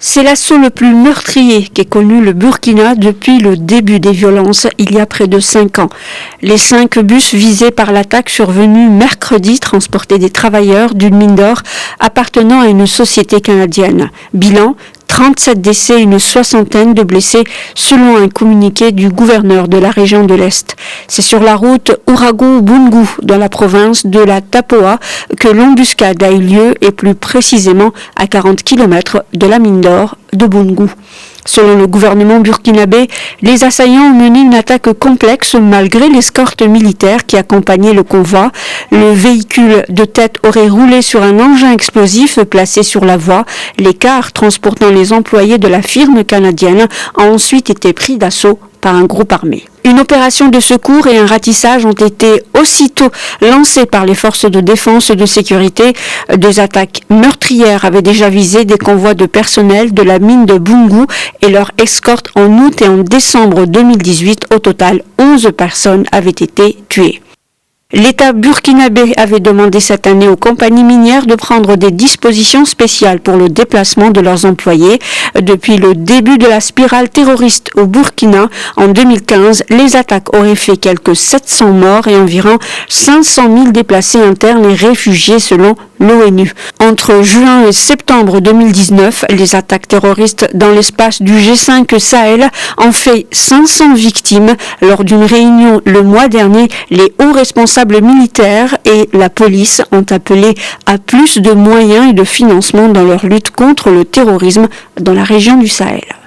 C'est l'assaut le plus meurtrier qu'ait connu le Burkina depuis le début des violences, il y a près de 5 ans. Les 5 bus visés par l'attaque survenue mercredi transportaient des travailleurs d'une mine d'or appartenant à une société canadienne. Bilan, 37 décès et une soixantaine de blessés selon un communiqué du gouverneur de la région de l'Est. C'est sur la route Ouagadougou dans la province de la Tapoa que l'embuscade a eu lieu et plus précisément à 40 km de la mine d'or de Boungou. Selon le gouvernement burkinabé, les assaillants ont mené une attaque complexe malgré l'escorte militaire qui accompagnait le convoi. Le véhicule de tête aurait roulé sur un engin explosif placé sur la voie. Les cars transportant les employés de la firme canadienne ont ensuite été pris d'assaut par un groupe armé. Une opération de secours et un ratissage ont été aussitôt lancés par les forces de défense et de sécurité. Des attaques meurtrières avaient déjà visé des convois de personnel de la mine de Boungou et leur escorte en août et en décembre 2018. Au total, 11 personnes avaient été tuées. L'État burkinabé avait demandé cette année aux compagnies minières de prendre des dispositions spéciales pour le déplacement de leurs employés. Depuis le début de la spirale terroriste au Burkina, en 2015, les attaques auraient fait quelques 700 morts et environ 500 000 déplacés internes et réfugiés selon l'ONU. Entre juin et septembre 2019, les attaques terroristes dans l'espace du G5 Sahel ont fait 500 victimes. Lors d'une réunion le mois dernier, les hauts responsables militaires et la police ont appelé à plus de moyens et de financement dans leur lutte contre le terrorisme dans la région du Sahel.